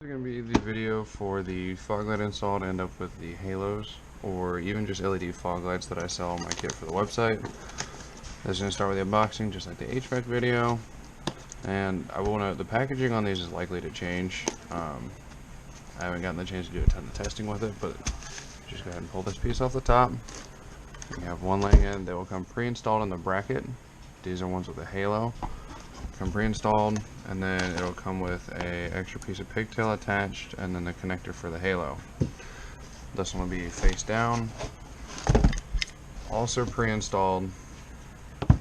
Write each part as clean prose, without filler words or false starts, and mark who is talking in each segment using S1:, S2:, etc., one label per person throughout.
S1: This is going to be the video for the fog light install to end up with the halos, or even just LED fog lights that I sell on my kit for the website. This is going to start with the unboxing, just like the HVAC video. And I will note the packaging on these is likely to change. I haven't gotten the chance to do a ton of testing with it, but just go ahead and pull this piece off the top. You have one laying in. They will come pre-installed in the bracket. These are ones with a halo. Come pre-installed, and then it'll come with a extra piece of pigtail attached, and then the connector for the halo. This one will be face down. Also pre-installed.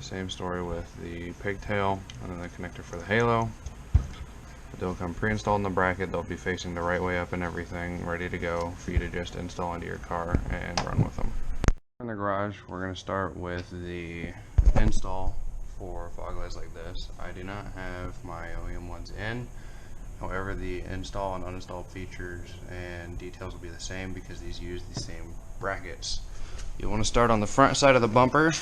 S1: Same story with the pigtail and then the connector for the halo. They'll come pre-installed in the bracket. They'll be facing the right way up and everything, ready to go for you to just install into your car and run with them. In the garage, we're going to start with the install for fog lights like this. I do not have my OEM ones in. However, the install and uninstall features and details will be the same because these use the same brackets. You want to start on the front side of the bumper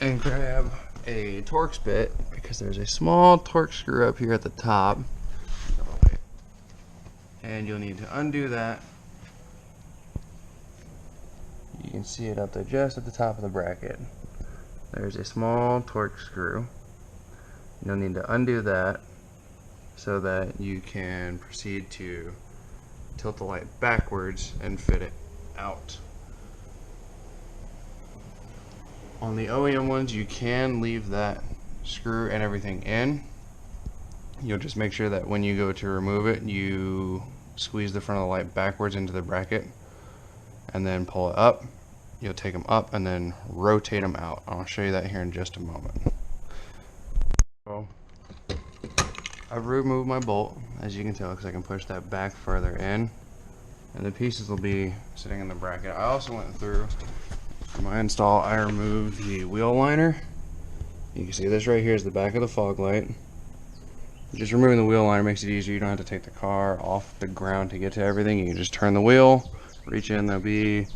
S1: and grab a Torx bit because there's a small Torx screw up here at the top, and you'll need to undo that. You can see it up there just at the top of the bracket. There's a small Torx screw. You'll need to undo that so that you can proceed to tilt the light backwards and fit it out. On the OEM ones, you can leave that screw and everything in. You'll just make sure that when you go to remove it, you squeeze the front of the light backwards into the bracket and then pull it up. You'll take them up and then rotate them out. I'll show you that here in just a moment. So I've removed my bolt, as you can tell, because I can push that back further in, and the pieces will be sitting in the bracket. I also went through, for my install, I removed the wheel liner. You can see this right here is the back of the fog light. Just removing the wheel liner makes it easier. You don't have to take the car off the ground to get to everything. You can just turn the wheel, reach in. There'll be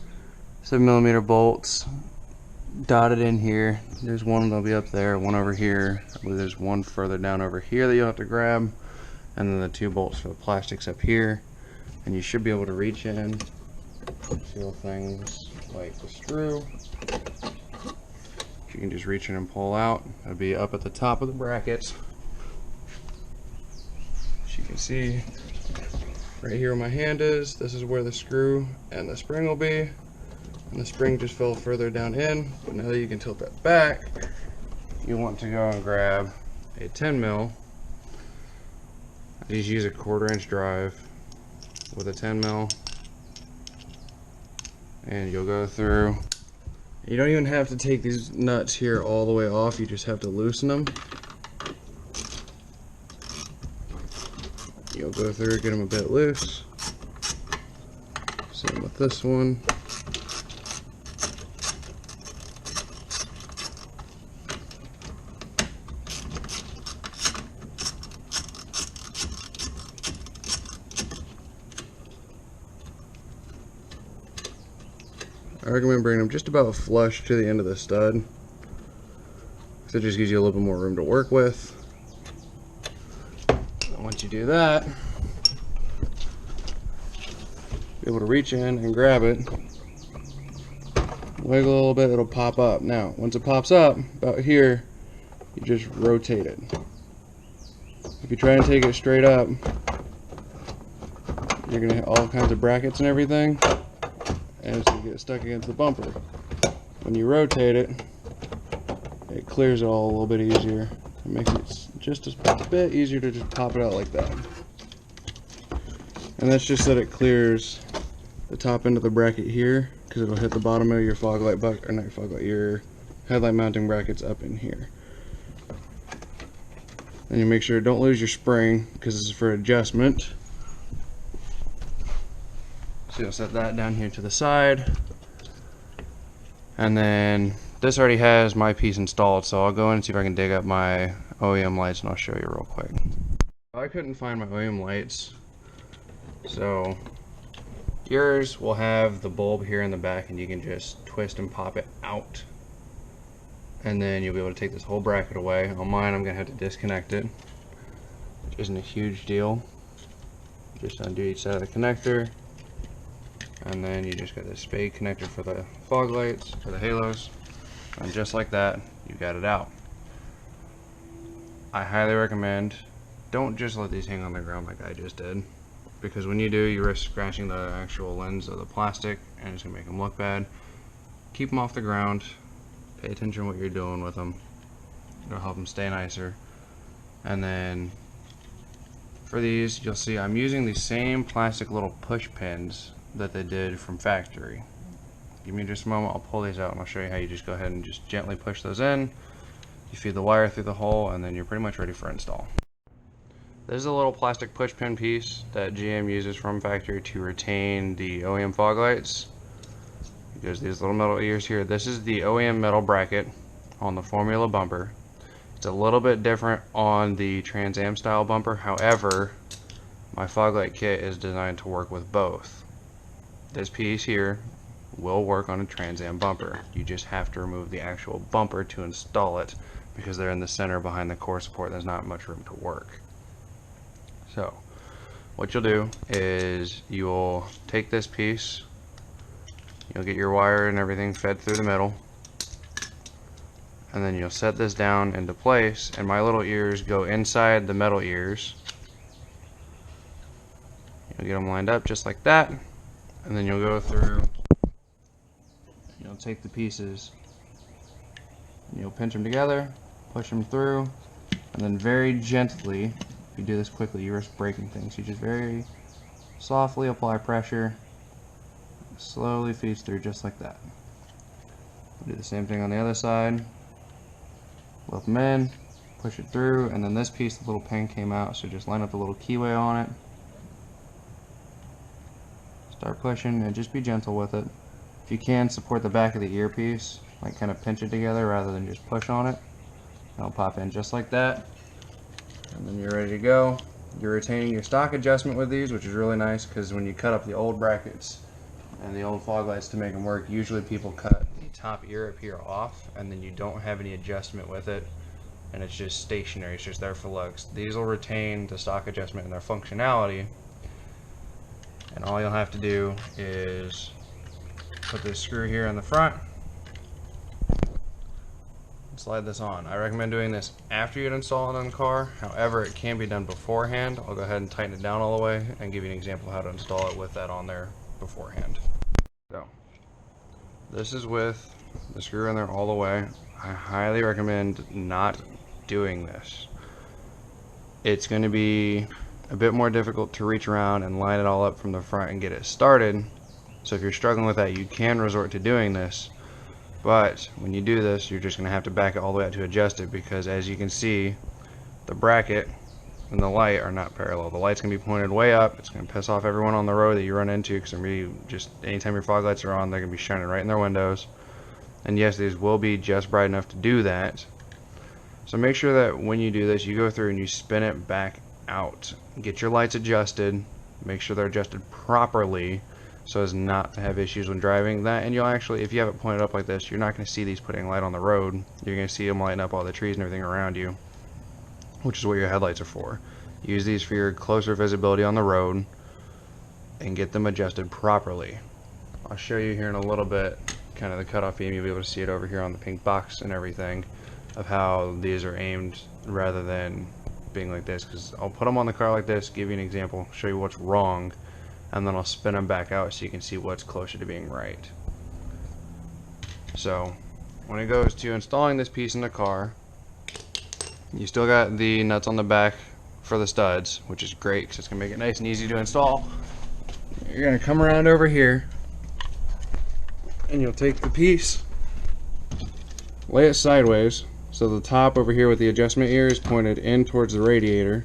S1: 7mm bolts dotted in here. There's one that'll be up there, one over here. I believe there's one further down over here that you'll have to grab, and then the 2 bolts for the plastics up here. And you should be able to reach in, seal things like the screw. You can just reach in and pull out. It'll be up at the top of the brackets. As you can see, right here where my hand is, this is where the screw and the spring will be. And the spring just fell further down in, but now that you can tilt that back, you want to go and grab a 10mm. I just use a 1/4 inch drive with a 10mm, and you'll go through. You don't even have to take these nuts here all the way off, you just have to loosen them. You'll go through, get them a bit loose. Same with this one. I recommend bringing them just about flush to the end of the stud, because it just gives you a little bit more room to work with. And once you do that, be able to reach in and grab it, wiggle a little bit, it'll pop up. Now, once it pops up, about here, you just rotate it. If you try and take it straight up, you're going to hit all kinds of brackets and everything, and it's going to get stuck against the bumper. When you rotate it, it clears it all a little bit easier. It makes it just a bit easier to just pop it out like that. And that's just that it clears the top end of the bracket here, because it'll hit the bottom of your fog light bucket, or not your fog light, your headlight mounting brackets up in here. And you make sure don't lose your spring, because this is for adjustment. So you'll set that down here to the side, and then this already has my piece installed, so I'll go in and see if I can dig up my OEM lights and I'll show you real quick. I couldn't find my OEM lights, so yours will have the bulb here in the back, and you can just twist and pop it out, and then you'll be able to take this whole bracket away. On mine, I'm gonna have to disconnect it, which isn't a huge deal. Just undo each side of the connector, and then you just got this spade connector for the fog lights, for the halos, and just like that, you got it out. I highly recommend, don't just let these hang on the ground like I just did, because when you do, you risk scratching the actual lens of the plastic, and it's going to make them look bad. Keep them off the ground, pay attention to what you're doing with them, it'll help them stay nicer. And then for these, you'll see I'm using the same plastic little push pins that they did from factory. Give me just a moment, I'll pull these out and I'll show you how you just go ahead and just gently push those in. You feed the wire through the hole, and then you're pretty much ready for install. This is a little plastic push pin piece that GM uses from factory to retain the OEM fog lights. Because these little metal ears here, this is the OEM metal bracket on the Formula bumper. It's a little bit different on the Trans Am style bumper, however, my fog light kit is designed to work with both. This piece here will work on a Trans Am bumper. You just have to remove the actual bumper to install it, because they're in the center behind the core support. There's not much room to work. So what you'll do is you'll take this piece, you'll get your wire and everything fed through the middle, and then you'll set this down into place, and my little ears go inside the metal ears. You'll get them lined up just like that, and then you'll go through, you'll take the pieces, you'll pinch them together, push them through, and then very gently, if you do this quickly you risk breaking things. You just very softly apply pressure, slowly feeds through just like that. We'll do the same thing on the other side. Lift them in, push it through, and then this piece, the little pin came out, so just line up the little keyway on it. Start pushing and just be gentle with it. If you can, support the back of the earpiece, like kind of pinch it together rather than just push on it. It'll pop in just like that, and then you're ready to go. You're retaining your stock adjustment with these, which is really nice, because when you cut up the old brackets and the old fog lights to make them work, usually people cut the top ear up here off, and then you don't have any adjustment with it, and it's just stationary, it's just there for looks. These will retain the stock adjustment and their functionality, and all you'll have to do is put this screw here in the front, slide this on. I recommend doing this after you'd install it on the car. However, it can be done beforehand. I'll go ahead and tighten it down all the way and give you an example of how to install it with that on there beforehand. So this is with the screw in there all the way. I highly recommend not doing this. It's going to be a bit more difficult to reach around and line it all up from the front and get it started. So if you're struggling with that, you can resort to doing this. But when you do this, you're just going to have to back it all the way out to adjust it, because as you can see, the bracket and the light are not parallel. The light's going to be pointed way up. It's going to piss off everyone on the road that you run into, because just anytime your fog lights are on, they're going to be shining right in their windows. And yes, these will be just bright enough to do that. So make sure that when you do this, you go through and you spin it back out. Get your lights adjusted. Make sure they're adjusted properly, so as not to have issues when driving that. And you'll actually, if you have it pointed up like this, you're not going to see these putting light on the road. You're going to see them lighting up all the trees and everything around you, which is what your headlights are for. Use these for your closer visibility on the road and get them adjusted properly. I'll show you here in a little bit kind of the cutoff beam. You'll be able to see it over here on the pink box and everything of how these are aimed rather than being like this, because I'll put them on the car like this, give you an example, show you what's wrong, and then I'll spin them back out so you can see what's closer to being right. So when it goes to installing this piece in the car, you still got the nuts on the back for the studs, which is great because it's going to make it nice and easy to install. You're going to come around over here and you'll take the piece, lay it sideways, so the top over here with the adjustment ear is pointed in towards the radiator.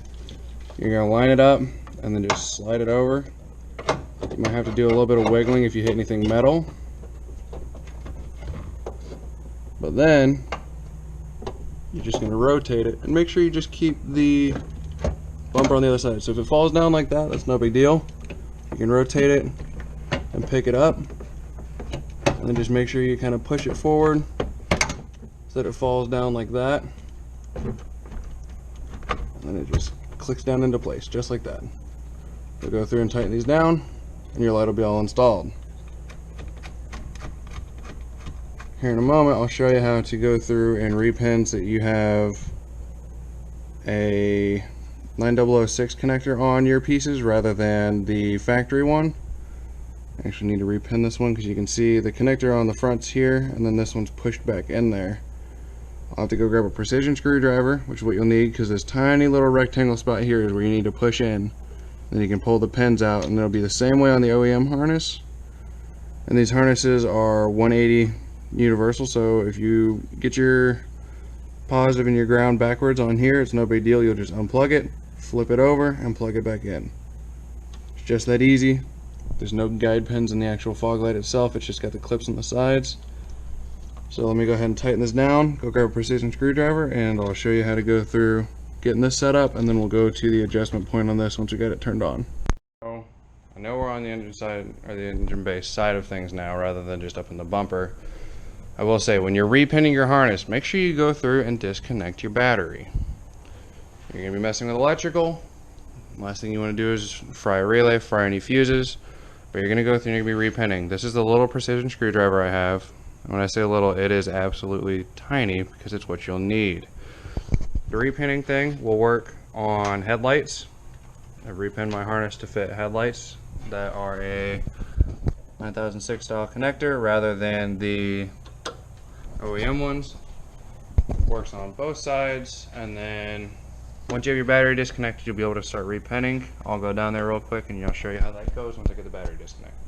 S1: You're going to line it up and then just slide it over. You might have to do a little bit of wiggling if you hit anything metal. But then you're just going to rotate it and make sure you just keep the bumper on the other side. So if it falls down like that, that's no big deal. You can rotate it and pick it up, and then just make sure you kind of push it forward so that it falls down like that, and then it just clicks down into place just like that. You'll go through and tighten these down, and your light will be all installed. Here in a moment, I'll show you how to go through and repin so that you have a 9006 connector on your pieces rather than the factory one. I actually need to repin this one because you can see the connector on the front's here, and then this one's pushed back in there. I'll have to go grab a precision screwdriver, which is what you'll need because this tiny little rectangle spot here is where you need to push in. Then you can pull the pins out, and it'll be the same way on the OEM harness. And these harnesses are 180 universal, so if you get your positive and your ground backwards on here, it's no big deal. You'll just unplug it, flip it over, and plug it back in. It's just that easy. There's no guide pins in the actual fog light itself, it's just got the clips on the sides. So let me go ahead and tighten this down, go grab a precision screwdriver, and I'll show you how to go through getting this set up, and then we'll go to the adjustment point on this once we get it turned on. So I know we're on the engine side, or the engine base side of things now, rather than just up in the bumper. I will say, when you're repinning your harness, make sure you go through and disconnect your battery. You're going to be messing with electrical. Last thing you want to do is fry a relay, fry any fuses, but you're going to go through and you're going to be repinning. This is the little precision screwdriver I have. And when I say little, it is absolutely tiny because it's what you'll need. The repinning thing will work on headlights. I've repinned my harness to fit headlights that are a 9006 style connector rather than the OEM ones. Works on both sides, and then once you have your battery disconnected, you'll be able to start repinning. I'll go down there real quick and I'll show you how that goes once I get the battery disconnected.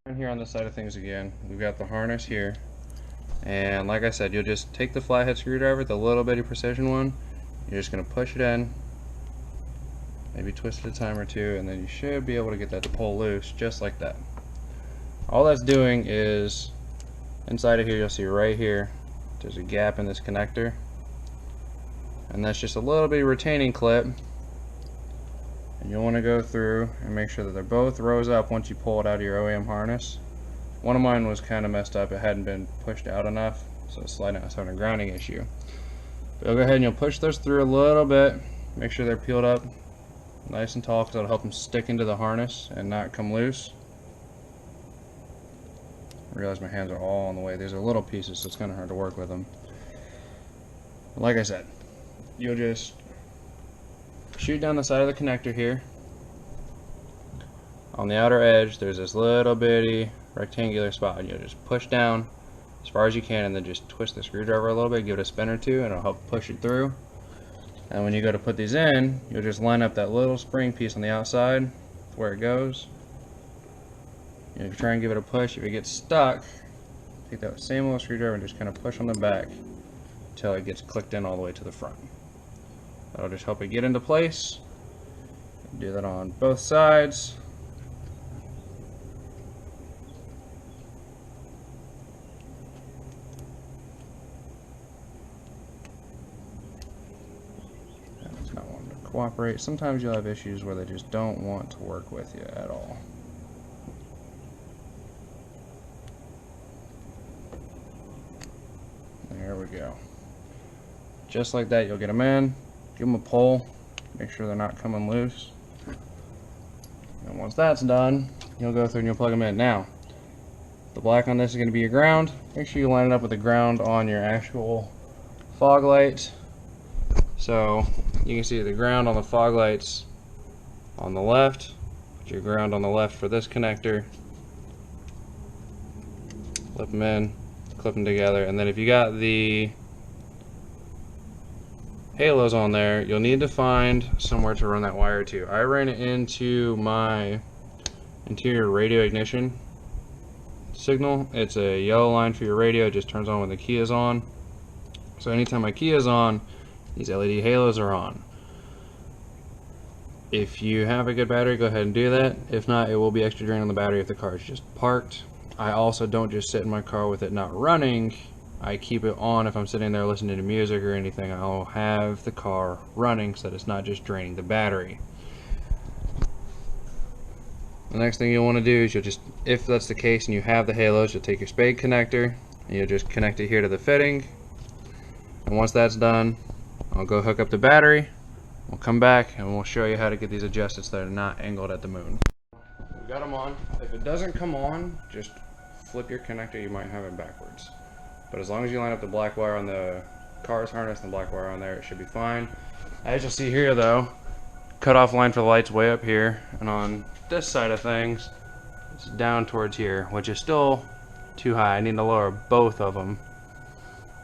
S1: And here on this side of things again, we've got the harness here, and like I said, you'll just take the flathead screwdriver, the little bitty precision one, you're just going to push it in, maybe twist it a time or two, and then you should be able to get that to pull loose just like that. All that's doing is, inside of here you'll see right here, there's a gap in this connector, and that's just a little bitty retaining clip, and you'll want to go through and make sure that they're both rows up once you pull it out of your OEM harness. One of mine was kind of messed up, it hadn't been pushed out enough, so it's sliding out, it's having a grounding issue. But you'll go ahead and you'll push those through a little bit, make sure they're peeled up nice and tall because that'll help them stick into the harness and not come loose. I realize my hands are all on the way. These are little pieces, so it's kind of hard to work with them. Like I said, you'll just shoot down the side of the connector here. On the outer edge, there's this little bitty rectangular spot, and you'll just push down as far as you can, and then just twist the screwdriver a little bit, give it a spin or two, and it'll help push it through. And when you go to put these in, you'll just line up that little spring piece on the outside where it goes. And if you try and give it a push, if it gets stuck, take that same little screwdriver and just kind of push on the back until it gets clicked in all the way to the front. That'll just help it get into place. Do that on both sides. It's not wanting to cooperate. Sometimes you'll have issues where they just don't want to work with you at all. There we go. Just like that, you'll get them in, give them a pull, make sure they're not coming loose. And once that's done, you'll go through and you'll plug them in. Now, the black on this is going to be your ground. Make sure you line it up with the ground on your actual fog light. So you can see the ground on the fog lights on the left, put your ground on the left for this connector, flip them in, clip them together, and then if you got the halos on there, you'll need to find somewhere to run that wire to. I ran it into my interior radio ignition signal. It's a yellow line for your radio, it just turns on when the key is on. So anytime my key is on, these LED halos are on. If you have a good battery, go ahead and do that. If not, it will be extra drain on the battery if the car is just parked. I also don't just sit in my car with it not running. I keep it on if I'm sitting there listening to music or anything. I'll have the car running so that it's not just draining the battery. The next thing you'll want to do is you'll just, if that's the case and you have the halos, you'll take your spade connector and you'll just connect it here to the fitting. And once that's done, I'll go hook up the battery We'll come back and we'll show you how to get these adjusted so they're not angled at the moon. We got them on. If it doesn't come on, just flip your connector. You might have it backwards. But as long as you line up the black wire on the car's harness and the black wire on there, it should be fine. As you'll see here though, cutoff line for the light's way up here, and on this side of things, it's down towards here, which is still too high. I need to lower both of them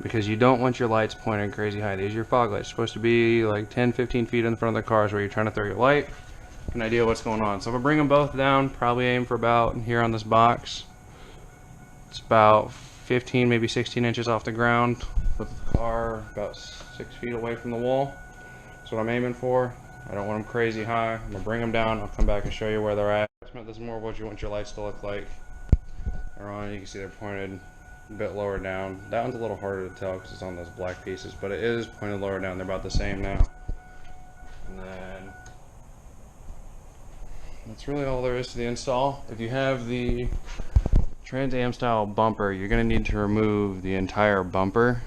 S1: because you don't want your lights pointing crazy high. These are your fog lights. They're supposed to be like 10-15 feet in front of the cars where you're trying to throw your light. An idea what's going on. So I'm gonna bring them both down, probably aim for about here on this box. It's about 15, maybe 16 inches off the ground, with the car about 6 feet away from the wall. That's what I'm aiming for. I don't want them crazy high. I'm gonna bring them down. I'll come back and show you where they're at. This is more what you want your lights to look like. They're on. You can see they're pointed a bit lower down. That one's a little harder to tell because it's on those black pieces, but it is pointed lower down. They're about the same now. And then that's really all there is to the install. If you have the Trans Am style bumper, you're going to need to remove the entire bumper.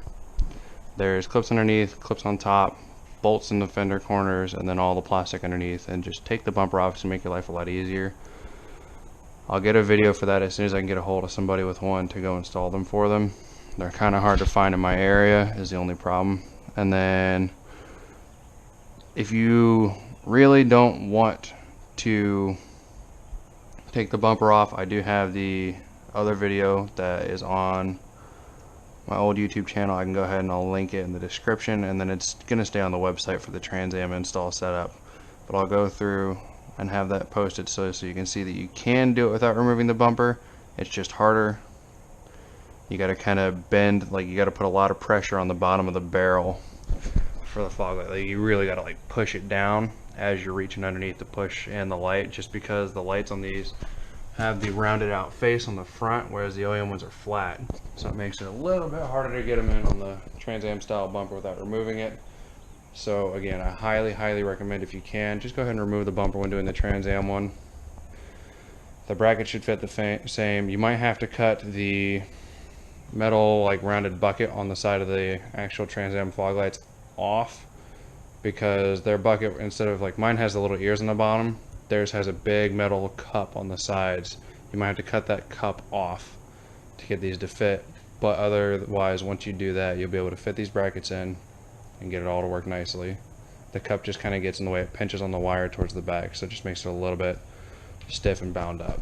S1: There's clips underneath, clips on top, bolts in the fender corners, and then all the plastic underneath, and just take the bumper off to make your life a lot easier. I'll get a video for that as soon as I can get a hold of somebody with one to go install them for them. They're kind of hard to find in my area is the only problem. And then if you really don't want to take the bumper off, I do have the other video that is on my old YouTube channel. I can go ahead and I'll link it in the description, and then it's gonna stay on the website for the Trans Am install setup, but I'll go through and have that posted so you can see that you can do it without removing the bumper. It's just harder. You got to kind of bend, like you got to put a lot of pressure on the bottom of the barrel for the fog light. Like you really got to like push it down as you're reaching underneath to push in the light, just because the lights on these have the rounded out face on the front, whereas the OEM ones are flat. So it makes it a little bit harder to get them in on the Trans Am style bumper without removing it. So again, I highly recommend, if you can, just go ahead and remove the bumper when doing the Trans Am one. The bracket should fit the same. You might have to cut the metal like rounded bucket on the side of the actual Trans Am fog lights off, because their bucket, instead of like mine has the little ears on the bottom, theirs has a big metal cup on the sides. You might have to cut that cup off to get these to fit, but otherwise once you do that, you'll be able to fit these brackets in and get it all to work nicely. The cup just kind of gets in the way, it pinches on the wire towards the back, so it just makes it a little bit stiff and bound up.